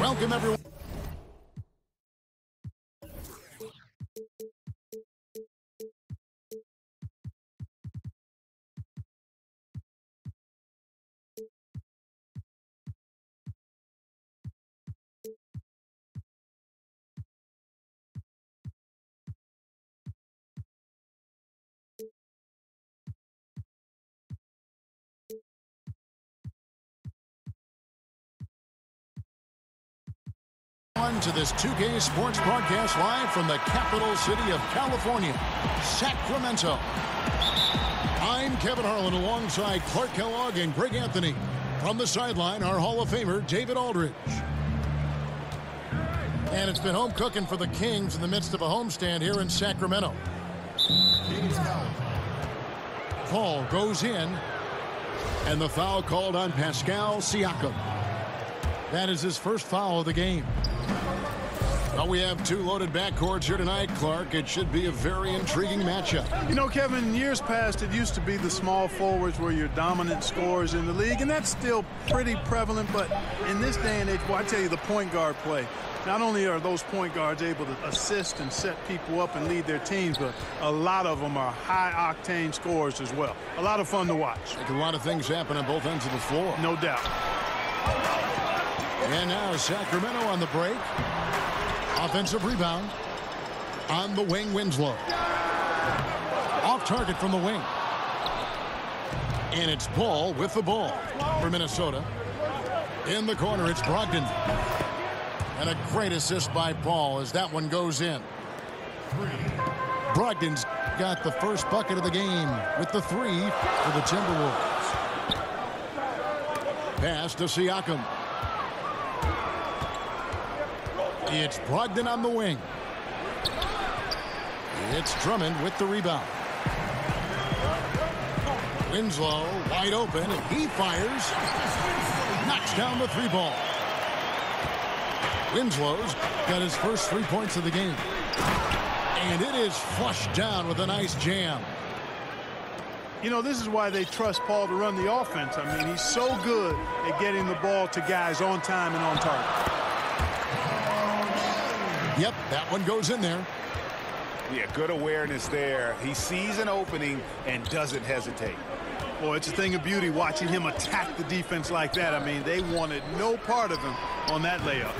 Welcome, everyone. To this 2K Sports broadcast live from the capital city of California, Sacramento. I'm Kevin Harlan alongside Clark Kellogg and Greg Anthony. From the sideline, our Hall of Famer, David Aldridge. And it's been home cooking for the Kings in the midst of a homestand here in Sacramento. Paul goes in, and the foul called on Pascal Siakam. That is his first foul of the game. Well, we have two loaded backcourts here tonight, Clark. It should be a very intriguing matchup. You know, Kevin, in years past, it used to be the small forwards were your dominant scorers in the league, and that's still pretty prevalent. But in this day and age, well, I tell you, the point guard play, not only are those point guards able to assist and set people up and lead their teams, but a lot of them are high-octane scorers as well. A lot of fun to watch. Like a lot of things happen on both ends of the floor. No doubt. And now Sacramento on the break. Offensive rebound on the wing, Winslow. Off target from the wing. And it's Paul with the ball for Minnesota. In the corner, it's Brogdon. And a great assist by Paul as that one goes in. Brogdon's got the first bucket of the game with the three for the Timberwolves. Pass to Siakam. It's Brogdon on the wing. It's Drummond with the rebound. Winslow wide open, and he fires. Knocks down the three ball. Winslow's got his first 3 points of the game. And it is flushed down with a nice jam. You know, this is why they trust Paul to run the offense. I mean, he's so good at getting the ball to guys on time and on target. Yep, that one goes in there. Yeah, good awareness there. He sees an opening and doesn't hesitate. Boy, it's a thing of beauty watching him attack the defense like that. I mean, they wanted no part of him on that layup.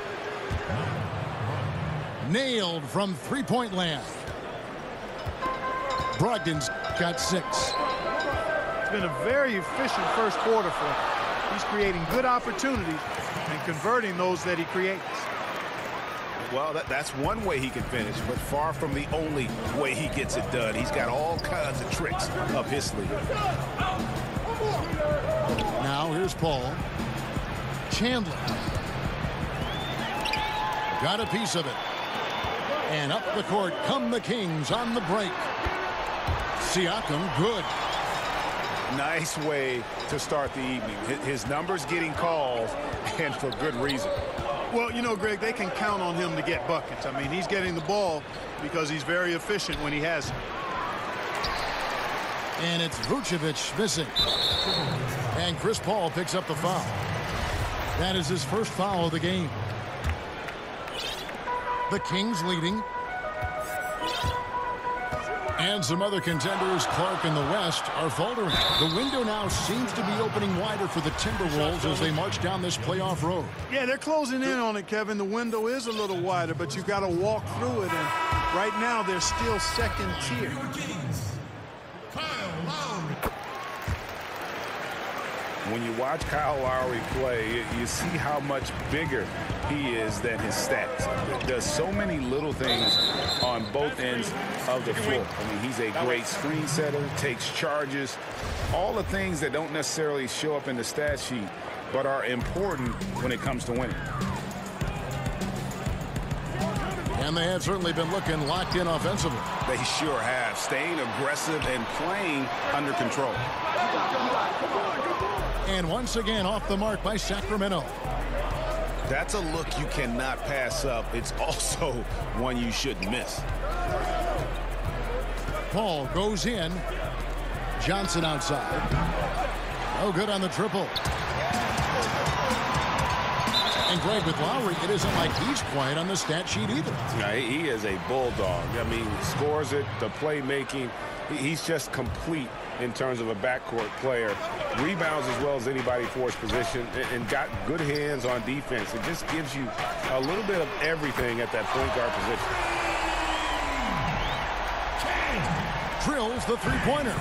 Nailed from three-point land. Brogdon's got 6. It's been a very efficient first quarter for him. He's creating good opportunities and converting those that he creates. Well, that's one way he can finish, but far from the only way he gets it done. He's got all kinds of tricks up his sleeve. Now here's Paul. Chandler. Got a piece of it. And up the court come the Kings on the break. Siakam, good. Nice way to start the evening. His numbers getting called, and for good reason. Well, you know, Greg, they can count on him to get buckets. I mean, he's getting the ball because he's very efficient when he has it. And it's Vucevic missing. And Chris Paul picks up the foul. That is his first foul of the game. The Kings leading. And some other contenders, Clark in the West, are faltering. The window now seems to be opening wider for the Timberwolves as they march down this playoff road. Yeah, they're closing in on it, Kevin. The window is a little wider, but you've got to walk through it. And right now, they're still second tier. When you watch Kyle Lowry play, you see how much bigger he is than his stats. Does so many little things on both ends of the floor. I mean, he's a great screen setter, takes charges, all the things that don't necessarily show up in the stat sheet, but are important when it comes to winning. And they have certainly been looking locked in offensively. They sure have, staying aggressive and playing under control. And once again, off the mark by Sacramento. That's a look you cannot pass up. It's also one you shouldn't miss. Paul goes in. Johnson outside. Oh, good on the triple. And And Greg, with Lowry, it isn't like he's quiet on the stat sheet either. Yeah, he is a bulldog. I mean, scores it, the playmaking. He's just complete in terms of a backcourt player. Rebounds as well as anybody for his position, and got good hands on defense. It just gives you a little bit of everything at that point guard position. Drills the three-pointer.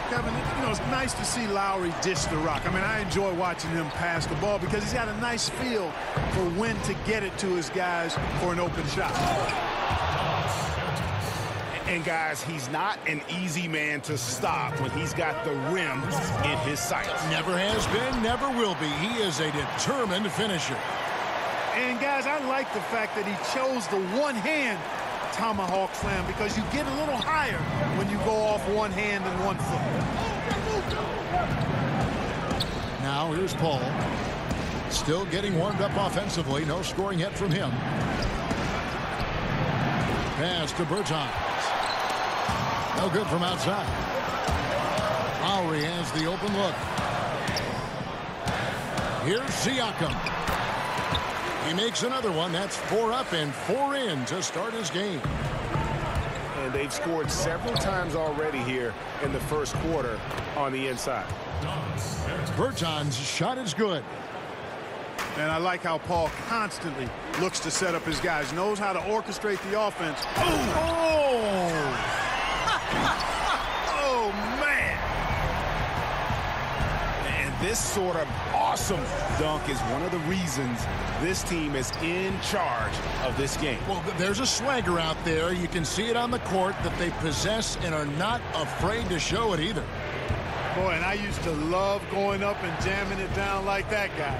Kevin, you know, it's nice to see Lowry dish the rock. I mean, I enjoy watching him pass the ball because he's got a nice feel for when to get it to his guys for an open shot. And, guys, he's not an easy man to stop when he's got the rim in his sights. Never has been, never will be. He is a determined finisher. And, guys, I like the fact that he chose the one-hand tomahawk slam because you get a little higher when you go off one hand and 1 foot. Now here's Paul. Still getting warmed up offensively. No scoring yet from him. Pass to Bertans. No good from outside. Lowry has the open look. Here's Siakam. He makes another one. That's 4 up and 4 in to start his game. And they've scored several times already here in the first quarter on the inside. Bertans' shot is good. And I like how Paul constantly looks to set up his guys, knows how to orchestrate the offense. Oh, oh man. And this sort of awesome dunk is one of the reasons this team is in charge of this game. Well, there's a swagger out there. You can see it on the court that they possess and are not afraid to show it either. Boy, and I used to love going up and jamming it down like that guy.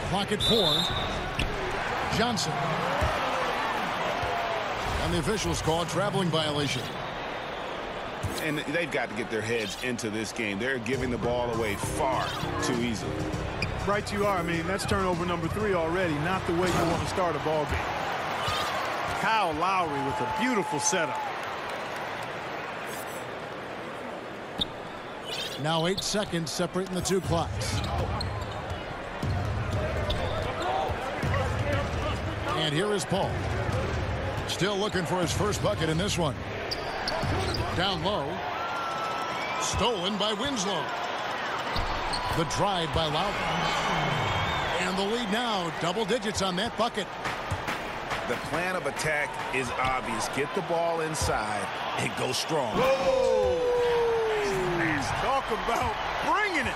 Clock at 4. Johnson. And the officials call a traveling violation. And they've got to get their heads into this game. They're giving the ball away far too easily. Right you are. I mean, that's turnover number 3 already. Not the way you want to start a ball game. Kyle Lowry with a beautiful setup. Now 8 seconds separating the two clocks. And here is Paul. Still looking for his first bucket in this one. Down low. Stolen by Winslow. The drive by Lowry. And the lead now, double digits on that bucket. The plan of attack is obvious. Get the ball inside and go strong. Whoa! Talk about bringing it.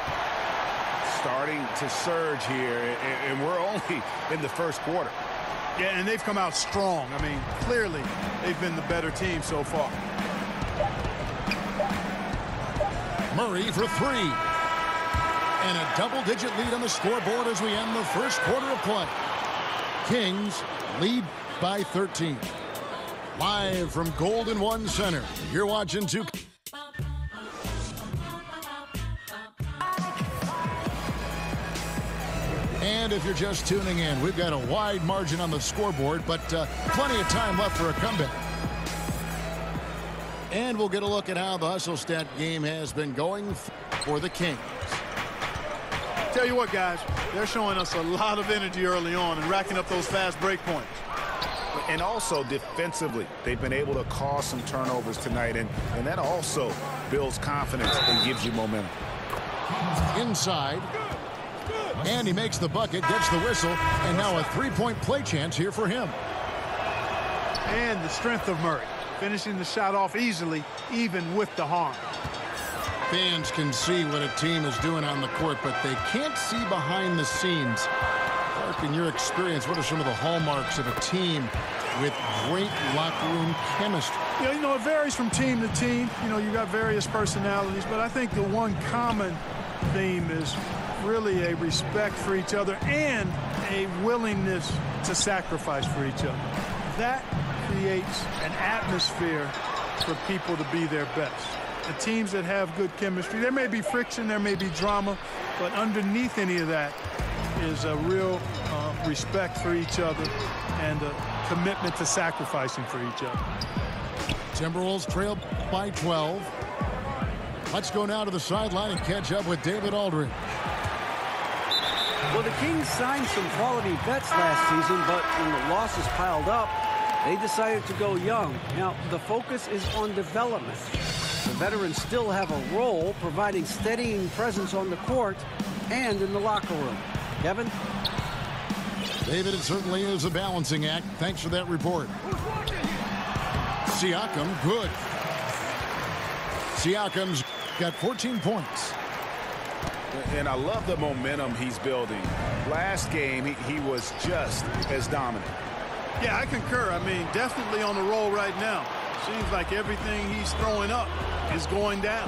Starting to surge here, and we're only in the first quarter. Yeah, and they've come out strong. I mean, clearly they've been the better team so far. Murray for 3. And a double-digit lead on the scoreboard as we end the first quarter of play. Kings lead by 13. Live from Golden One Center, you're watching 2. And if you're just tuning in, we've got a wide margin on the scoreboard, but plenty of time left for a comeback. And we'll get a look at how the hustle stat game has been going for the Kings. Tell you what, guys, they're showing us a lot of energy early on and racking up those fast break points. And also defensively, they've been able to cause some turnovers tonight, and that also builds confidence and gives you momentum. Inside. And he makes the bucket, gets the whistle, and now a three-point play chance here for him. And the strength of Murray, finishing the shot off easily, even with the harm. Fans can see what a team is doing on the court, but they can't see behind the scenes. Clark, in your experience, what are some of the hallmarks of a team with great locker room chemistry? Yeah, you know, it varies from team to team. You know, you got various personalities, but I think the one common theme is really a respect for each other and a willingness to sacrifice for each other. That creates an atmosphere for people to be their best. The teams that have good chemistry, there may be friction, there may be drama, but underneath any of that is a real respect for each other and a commitment to sacrificing for each other. Timberwolves trail by 12. Let's go now to the sideline and catch up with David Aldridge. Well, the Kings signed some quality vets last season, but when the losses piled up, they decided to go young. Now, the focus is on development. The veterans still have a role, providing steadying presence on the court and in the locker room. Kevin? David, it certainly is a balancing act. Thanks for that report. Siakam, good. Siakam's got 14 points. And I love the momentum he's building. Last game, he was just as dominant. Yeah, I concur. I mean, definitely on the roll right now. Seems like everything he's throwing up is going down.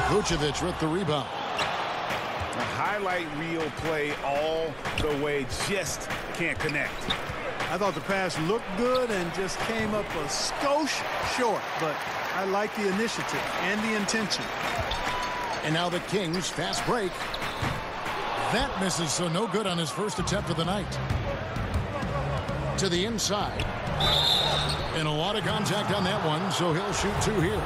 Vucevic with the rebound. A highlight reel play all the way, just can't connect. I thought the pass looked good and just came up a skosh short, but I like the initiative and the intention. And now the Kings, fast break. That misses, so no good on his first attempt of the night. To the inside. And a lot of contact on that one, so he'll shoot 2 here.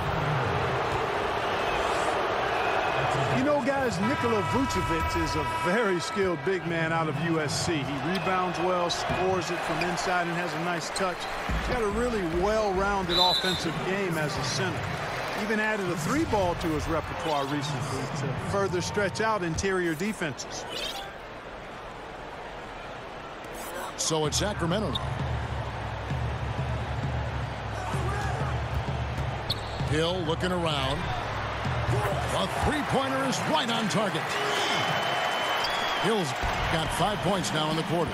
You know, guys, Nikola Vucevic is a very skilled big man out of USC. He rebounds well, scores it from inside, and has a nice touch. He's got a really well-rounded offensive game as a center. Even added a 3-ball to his repertoire recently to further stretch out interior defenses. So it's Sacramento. Hill looking around. A 3-pointer is right on target. Hill's got 5 points now in the quarter.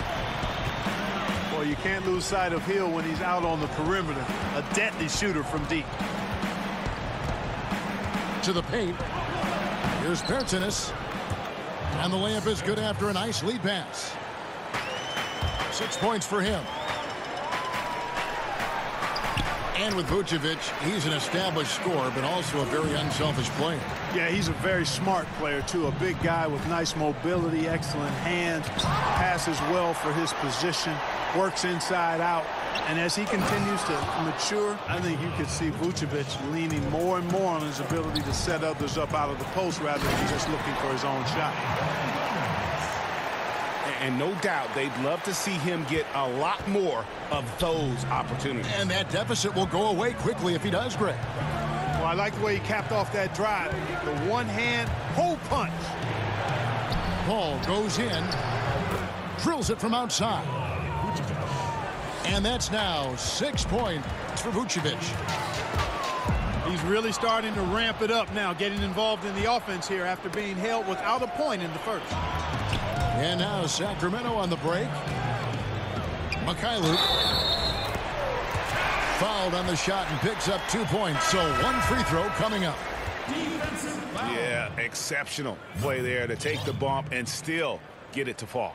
Well, you can't lose sight of Hill when he's out on the perimeter. A deadly shooter from deep. To the paint. Here's Pertinis. And the layup is good after a nice lead pass. 6 points for him. And with Vucevic, he's an established scorer, but also a very unselfish player. Yeah, he's a very smart player, too. A big guy with nice mobility, excellent hands, passes well for his position, works inside out. And as he continues to mature, I think you could see Vucevic leaning more and more on his ability to set others up out of the post rather than just looking for his own shot. And no doubt they'd love to see him get a lot more of those opportunities. And that deficit will go away quickly if he does, Greg. Well, I like the way he capped off that drive. The one-hand hole punch. Paul goes in, drills it from outside. And that's now 6 points for Vucevic. He's really starting to ramp it up now, getting involved in the offense here after being held without a point in the first. And now Sacramento on the break. Mikhailuk fouled on the shot and picks up 2 points. So 1 free throw coming up. Yeah, exceptional play there to take the bump and still get it to fall.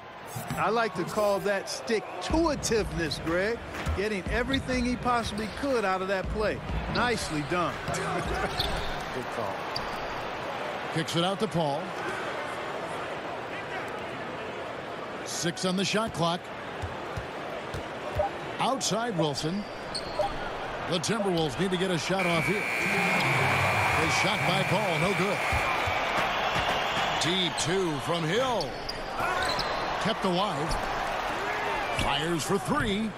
I like to call that stick-to-itiveness, Greg. Getting everything he possibly could out of that play. Nicely done. Good call. Kicks it out to Paul. 6 on the shot clock. Outside Wilson. The Timberwolves need to get a shot off here. A shot by Paul, no good. Deep 2 from Hill. Kept alive. Fires for 3.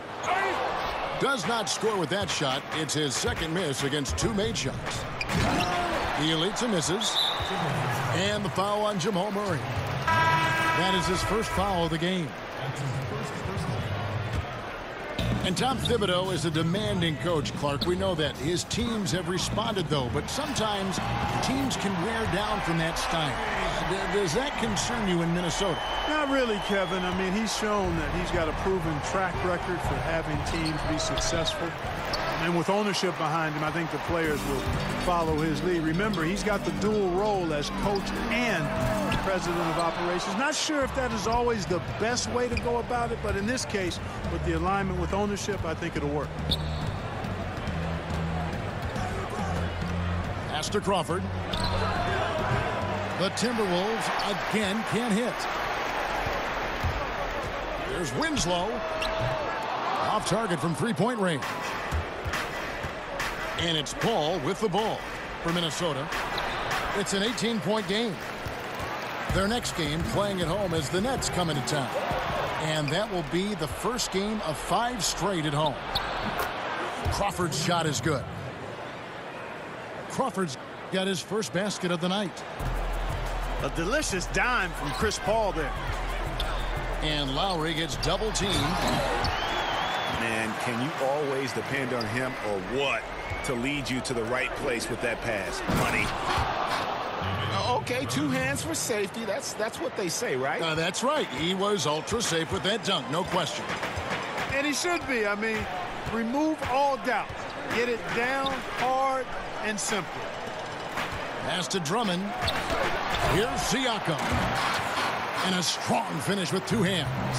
Does not score with that shot. It's his second miss against 2 made shots. He elites and misses. And the foul on Jamal Murray. That is his first foul of the game. And Tom Thibodeau is a demanding coach, Clark. We know that. His teams have responded, though. But sometimes teams can wear down from that style. Does that concern you in Minnesota? Not really, Kevin. I mean, he's shown that he's got a proven track record for having teams be successful. And with ownership behind him, I think the players will follow his lead. Remember, he's got the dual role as coach and president of operations. Not sure if that is always the best way to go about it, but in this case, with the alignment with ownership, I think it'll work. Pass to Crawford. The Timberwolves again can't hit. There's Winslow. Off target from 3-point range. And it's Paul with the ball for Minnesota. It's an 18-point game. Their next game playing at home as the Nets come into town. And that will be the first game of 5 straight at home. Crawford's shot is good. Crawford's got his first basket of the night. A delicious dime from Chris Paul there. And Lowry gets double teamed. Man, can you always depend on him or what to lead you to the right place with that pass? Money. Okay, 2 hands for safety. That's what they say, right? That's right. He was ultra safe with that dunk, no question. And he should be. I mean, remove all doubt. Get it down hard and simple. Pass to Drummond. Here's Siakam. And a strong finish with 2 hands.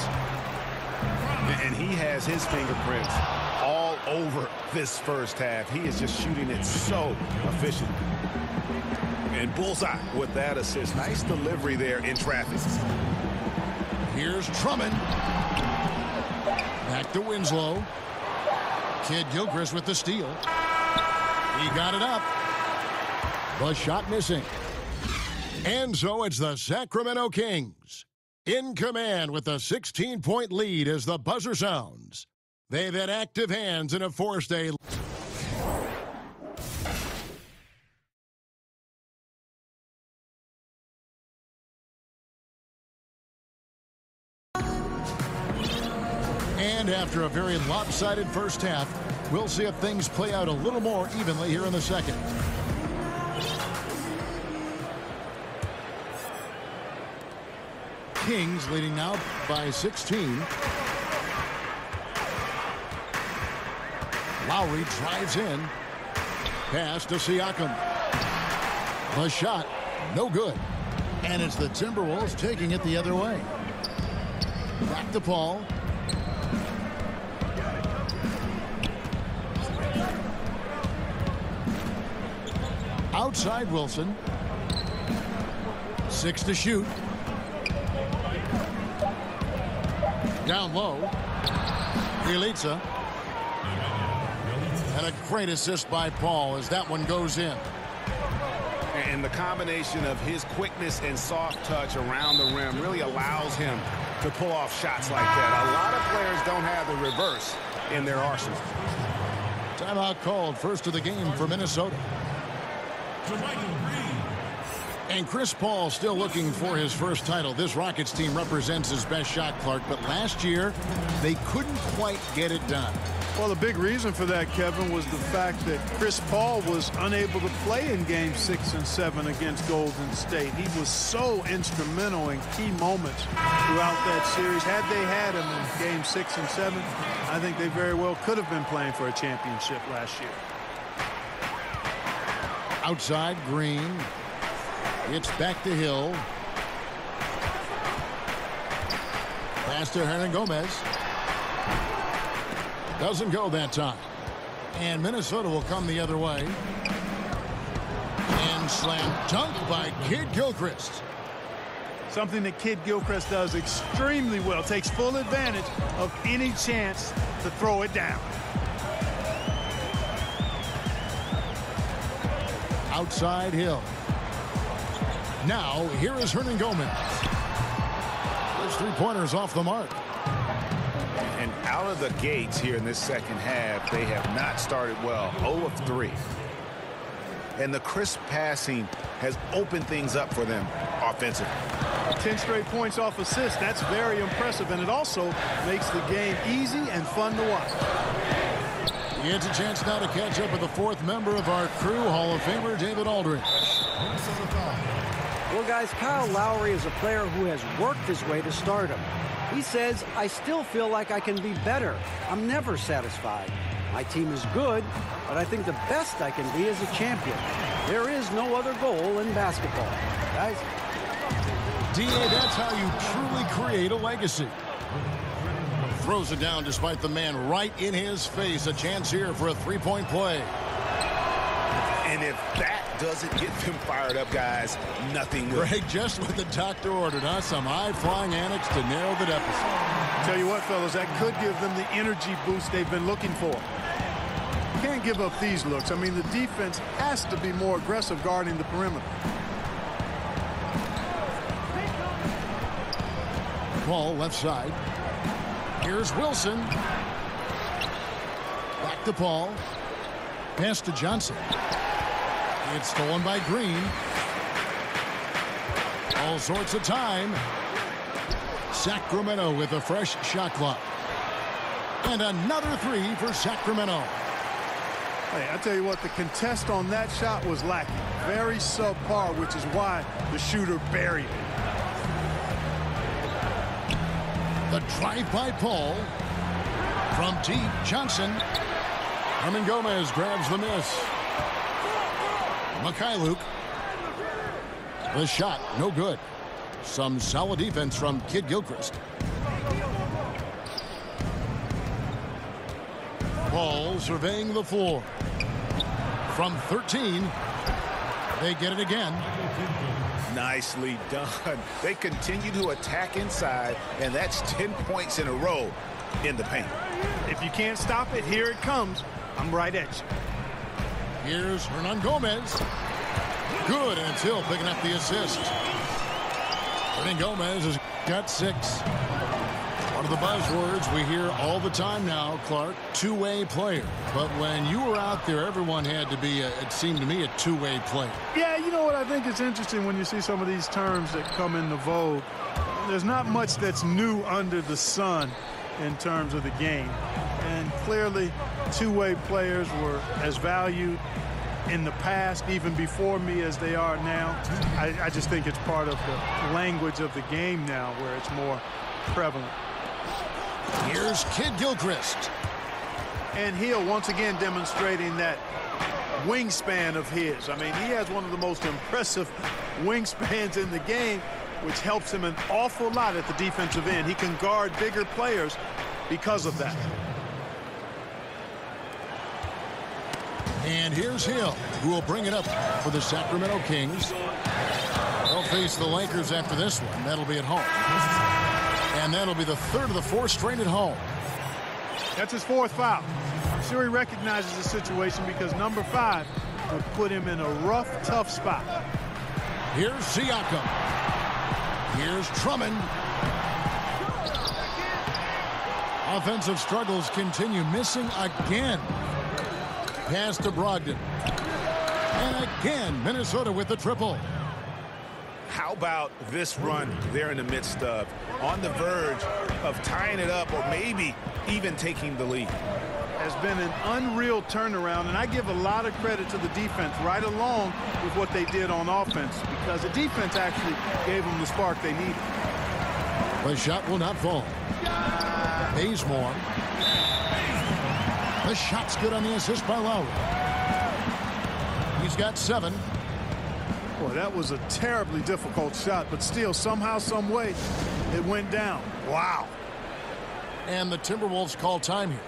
And he has his fingerprints all over this first half. He is just shooting it so efficient. And bullseye with that assist. Nice delivery there in traffic. Here's Drummond. Back to Winslow. Kid Gilchrist with the steal. He got it up. The shot missing. And so it's the Sacramento Kings in command with a 16-point lead as the buzzer sounds. They've had active hands and have forced a... And after a very lopsided first half, we'll see if things play out a little more evenly here in the second. Kings leading now by 16. Lowry drives in. Pass to Siakam. The shot, no good. And it's the Timberwolves taking it the other way. Back to Paul. Outside Wilson. 6 to shoot. Down low. Elitsa. And a great assist by Paul as that one goes in. And the combination of his quickness and soft touch around the rim really allows him to pull off shots like that. A lot of players don't have the reverse in their arsenal. Timeout called, first of the game for Minnesota. And Chris Paul still looking for his first title. This Rockets team represents his best shot, Clark, but last year they couldn't quite get it done. Well, the big reason for that, Kevin, was the fact that Chris Paul was unable to play in Game 6 and 7 against Golden State. He was so instrumental in key moments throughout that series. Had they had him in Game 6 and 7, I think they very well could have been playing for a championship last year. Outside Green. It's back to Hill. Pass to Hernangomez. Doesn't go that time. And Minnesota will come the other way. And slam dunk by Kid Gilchrist. Something that Kid Gilchrist does extremely well. Takes full advantage of any chance to throw it down. Outside Hill. Now, here is Hernangomez. Those 3-pointers off the mark. And out of the gates here in this second half, they have not started well. 0 of 3. And the crisp passing has opened things up for them offensively. 10 straight points off assists. That's very impressive. And it also makes the game easy and fun to watch. It's a chance now to catch up with the 4th member of our crew, Hall of Famer David Aldridge. Well, guys, Kyle Lowry is a player who has worked his way to stardom. He says, I still feel like I can be better. I'm never satisfied. My team is good, but I think the best I can be is a champion. There is no other goal in basketball. Guys? D.A., that's how you truly create a legacy. Throws it down despite the man right in his face. A chance here for a 3-point play. And if that doesn't get them fired up, guys, nothing will. Greg, just what the doctor ordered, huh? Some high-flying antics to narrow the deficit. Tell you what, fellas, that could give them the energy boost they've been looking for. Can't give up these looks. I mean, the defense has to be more aggressive guarding the perimeter. Paul left side. Here's Wilson. Back to Paul. Pass to Johnson. It's stolen by Green. All sorts of time. Sacramento with a fresh shot clock. And another three for Sacramento. Hey, I tell you what, the contest on that shot was lacking. Very subpar, which is why the shooter buried it. The drive by Paul. From deep, Johnson. Herman Gomez grabs the miss. Mikhailuk. The shot, no good. Some solid defense from Kid Gilchrist. Paul surveying the floor. From 13, they get it again. Nicely done. They continue to attack inside, and that's 10 points in a row in the paint. If you can't stop it, here it comes. I'm right at you. Here's Hernan Gomez. Good, and it's Hill picking up the assist. Hernan Gomez has got 6. One of the buzzwords we hear all the time now, Clark, two-way player. But when you were out there, everyone had to be, it seemed to me, a two-way player. Yeah, you know what? I think it's interesting when you see some of these terms that come into vogue. There's not much that's new under the sun in terms of the game. And clearly, two-way players were as valued in the past, even before me, as they are now. I just think it's part of the language of the game now where it's more prevalent. Here's Kid Gilchrist. And Hill once again demonstrating that wingspan of his. I mean, he has one of the most impressive wingspans in the game, which helps him an awful lot at the defensive end. He can guard bigger players because of that. And here's Hill, who will bring it up for the Sacramento Kings. They'll face the Lakers after this one. That'll be at home. And that'll be the third of the 4 straight at home. That's his 4th foul. I'm sure he recognizes the situation because number 5 would put him in a rough, tough spot. Here's Siakam. Here's Drummond. Offensive struggles continue. Missing again. Pass to Brogdon. And again, Minnesota with the triple. How about this run they're in the midst of? On the verge of tying it up or maybe even taking the lead. Has been an unreal turnaround, and I give a lot of credit to the defense right along with what they did on offense because the defense actually gave them the spark they needed. The shot will not fall. Bazemore. The shot's good on the assist by Lowry. He's got 7. Boy, that was a terribly difficult shot, but still, somehow, some way, it went down. Wow. And the Timberwolves call time here.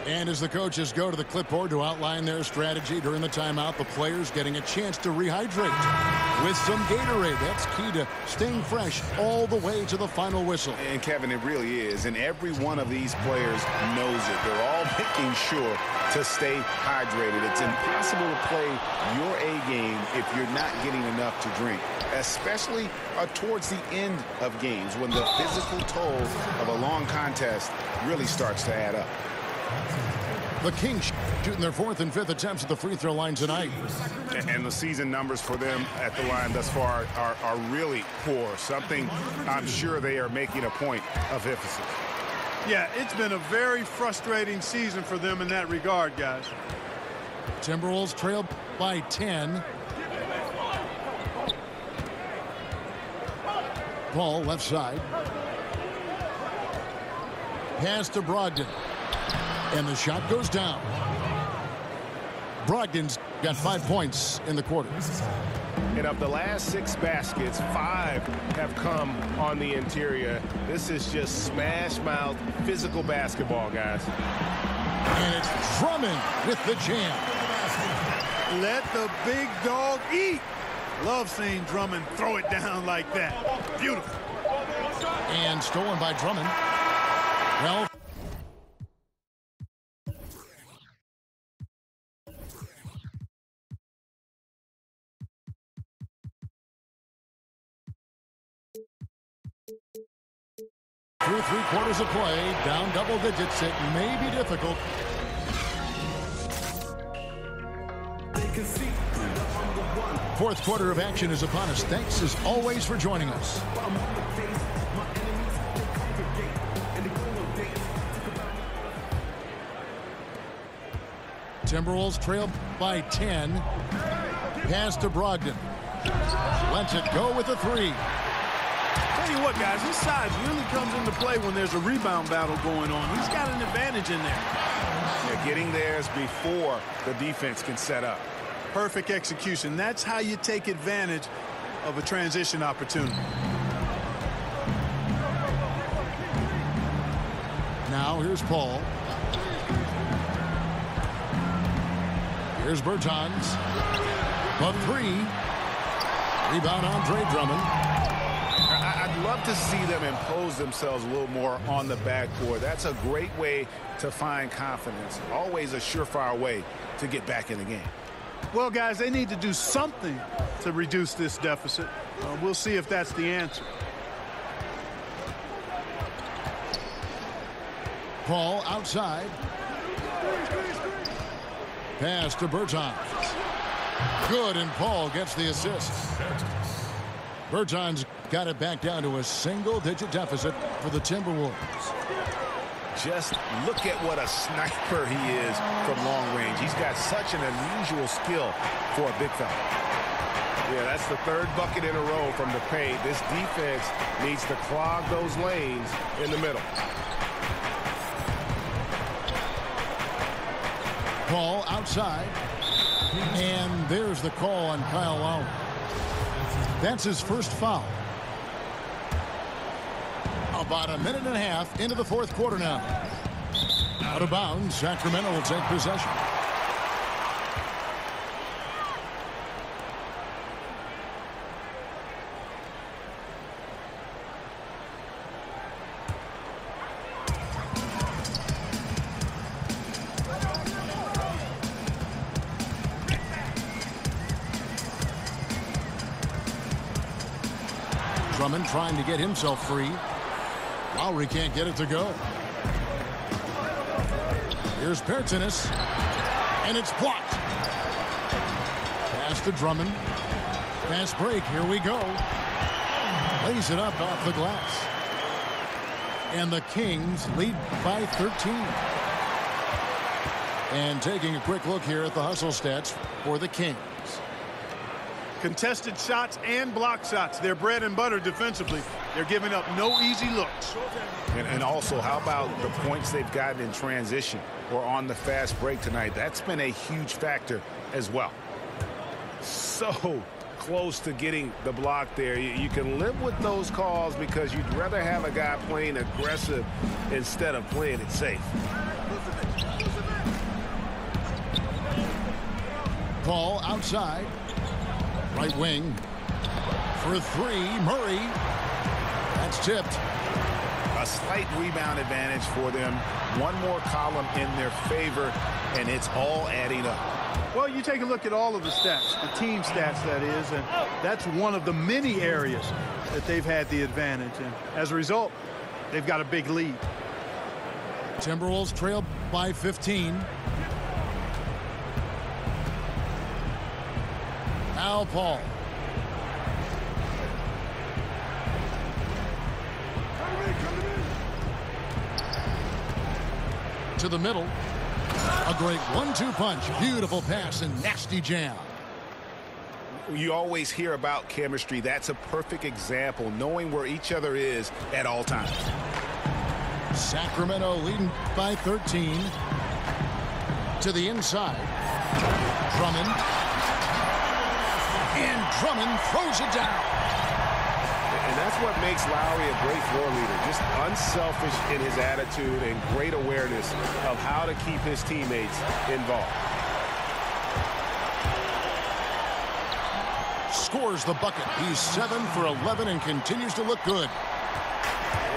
And as the coaches go to the clipboard to outline their strategy during the timeout, the players getting a chance to rehydrate with some Gatorade. That's key to staying fresh all the way to the final whistle. And, Kevin, it really is. And every one of these players knows it. They're all making sure to stay hydrated. It's impossible to play your A game if you're not getting enough to drink, especially towards the end of games when the physical toll of a long contest really starts to add up. The Kings shooting their 4th and 5th attempts at the free throw line tonight. And the season numbers for them at the line thus far are really poor. Something I'm sure they are making a point of emphasis. Yeah, it's been a very frustrating season for them in that regard, guys. Timberwolves trail by 10. Paul left side. Pass to Brogdon. And the shot goes down. Brogdon's got 5 points in the quarter. And of the last 6 baskets, 5 have come on the interior. This is just smash-mouth physical basketball, guys. And it's Drummond with the jam. Let the big dog eat. Love seeing Drummond throw it down like that. Beautiful. And stolen by Drummond. Well, through 3 quarters of play, down double digits. It may be difficult. Fourth quarter of action is upon us. Thanks as always for joining us. Timberwolves trail by 10. Pass to Brogdon. Lets it go with a 3. Tell you what, guys, his size really comes into play when there's a rebound battle going on. He's got an advantage in there. They're getting theirs before the defense can set up. Perfect execution. That's how you take advantage of a transition opportunity. Now here's Paul. Here's Bertans. A 3. Rebound Andre Drummond. I'd love to see them impose themselves a little more on the backboard. That's a great way to find confidence. Always a surefire way to get back in the game. Well, guys, they need to do something to reduce this deficit. We'll see if that's the answer. Paul outside. Pass to Bertans. Good, and Paul gets the assist. Bertans got it back down to a single-digit deficit for the Timberwolves. Just look at what a sniper he is from long range. He's got such an unusual skill for a big fella. Yeah, that's the 3rd bucket in a row from the paint. This defense needs to clog those lanes in the middle. Paul outside. And there's the call on Kyle Lowry. That's his first foul. About a minute and a half into the 4th quarter now. Out of bounds, Sacramento will take possession. Drummond trying to get himself free. Lowry can't get it to go. Here's Bertans, and it's blocked. Pass to Drummond. Fast break. Here we go. Lays it up off the glass. And the Kings lead by 13. And taking a quick look here at the hustle stats for the Kings. Contested shots and block shots. They're bread and butter defensively. They're giving up no easy looks. And also, how about the points they've gotten in transition or on the fast break tonight? That's been a huge factor as well. So close to getting the block there. You can live with those calls because you'd rather have a guy playing aggressive instead of playing it safe. Paul outside. Right wing for 3. Murray. That's tipped. A slight rebound advantage for them. One more column in their favor, and it's all adding up. Well, you take a look at all of the stats, the team stats, that is, and that's one of the many areas that they've had the advantage. And as a result, they've got a big lead. Timberwolves trail by 15. Now Paul. To the middle. A great 1-2 punch. Beautiful pass and nasty jam. You always hear about chemistry. That's a perfect example, knowing where each other is at all times. Sacramento leading by 13. To the inside. Drummond. And Drummond throws it down. And that's what makes Lowry a great floor leader. Just unselfish in his attitude and great awareness of how to keep his teammates involved. Scores the bucket. He's 7 for 11 and continues to look good.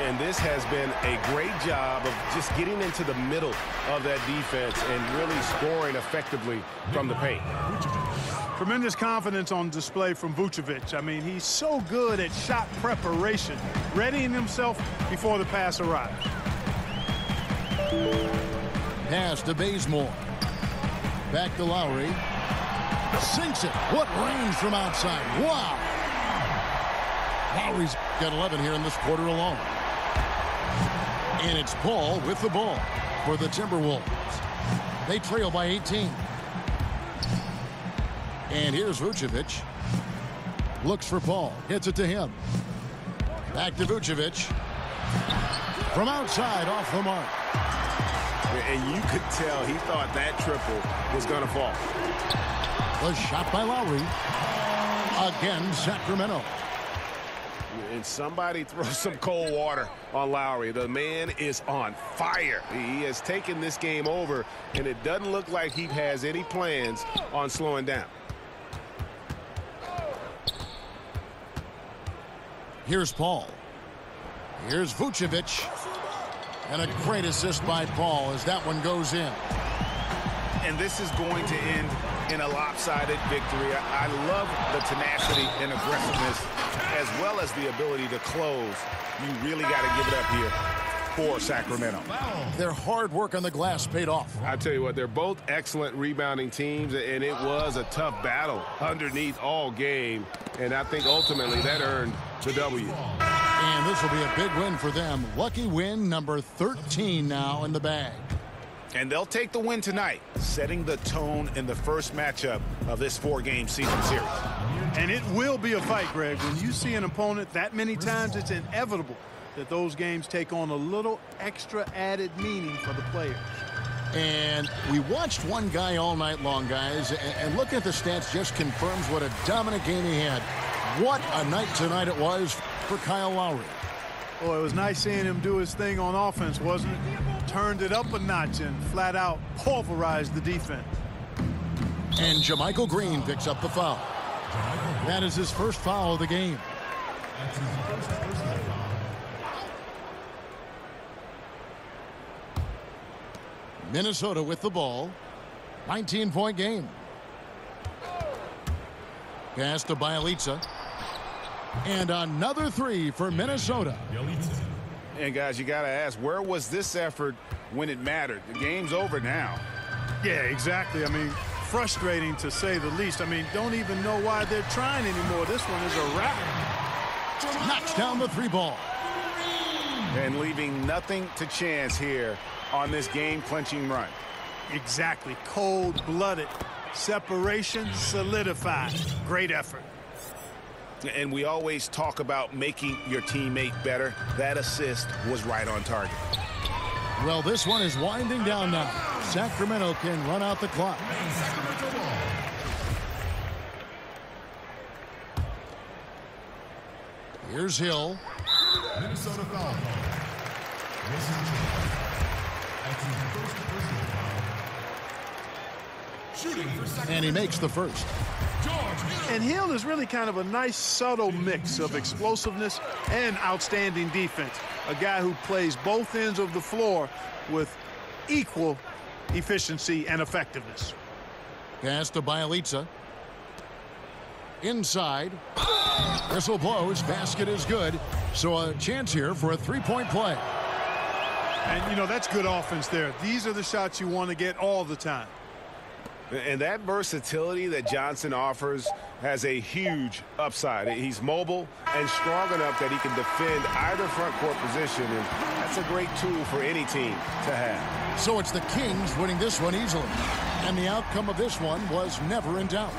And this has been a great job of just getting into the middle of that defense and really scoring effectively from the paint. Tremendous confidence on display from Vucevic. I mean, he's so good at shot preparation, readying himself before the pass arrives. Pass to Bazemore. Back to Lowry. Sinks it. What range from outside. Wow. Lowry's got 11 here in this quarter alone. And it's Paul with the ball for the Timberwolves. They trail by 18. And here's Vucevic. Looks for Paul. Hits it to him. Back to Vucevic. From outside, off the mark. And you could tell he thought that triple was going to fall. Was shot by Lowry. Again, Sacramento. And somebody throw some cold water on Lowry. The man is on fire. He has taken this game over, and it doesn't look like he has any plans on slowing down. Here's Paul. Here's Vucevic. And a great assist by Paul as that one goes in. And this is going to end in a lopsided victory. I love the tenacity and aggressiveness as well as the ability to close. You really got to give it up here for Sacramento. Their hard work on the glass paid off. I tell you what, they're both excellent rebounding teams, and it was a tough battle underneath all game. And I think ultimately that earned the W. And this will be a big win for them. Lucky win number 13 now in the bag. And they'll take the win tonight, setting the tone in the first matchup of this 4-game season series. And it will be a fight, Greg. When you see an opponent that many times, it's inevitable that those games take on a little extra added meaning for the players. And we watched one guy all night long, guys, and looking at the stats just confirms what a dominant game he had. What a night tonight it was for Kyle Lowry. Oh, it was nice seeing him do his thing on offense, wasn't it? Turned it up a notch and flat out pulverized the defense. And JaMychal Green picks up the foul. That is his first foul of the game. Minnesota with the ball. 19-point game. Pass to Bjelica. And another three for Minnesota. And guys, you got to ask, where was this effort when it mattered? The game's over now. Yeah, exactly. I mean, frustrating to say the least. I mean, don't even know why they're trying anymore. This one is a wrap. Knocks down the three ball. And leaving nothing to chance here on this game-clinching run. Exactly. Cold-blooded. Separation solidified. Great effort. And we always talk about making your teammate better. That assist was right on target. Well, this one is winding down now. Sacramento can run out the clock. Here's Hill. Minnesota foul. And he makes the first. And Hill is really kind of a nice, subtle mix of explosiveness and outstanding defense. A guy who plays both ends of the floor with equal efficiency and effectiveness. Pass to Bjelica. Inside. Whistle blows. Basket is good. So a chance here for a three-point play. And, you know, that's good offense there. These are the shots you want to get all the time. And that versatility that Johnson offers has a huge upside. He's mobile and strong enough that he can defend either front court position, and that's a great tool for any team to have. So it's the Kings winning this one easily. And the outcome of this one was never in doubt.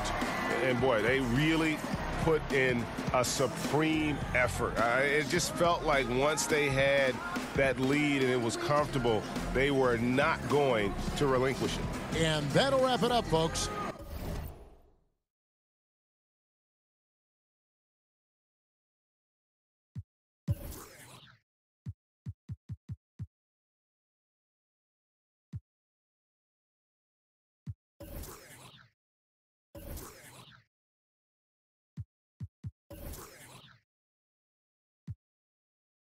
And, boy, they really put in a supreme effort. It just felt like once they had that lead and it was comfortable, they were not going to relinquish it. And that'll wrap it up, folks.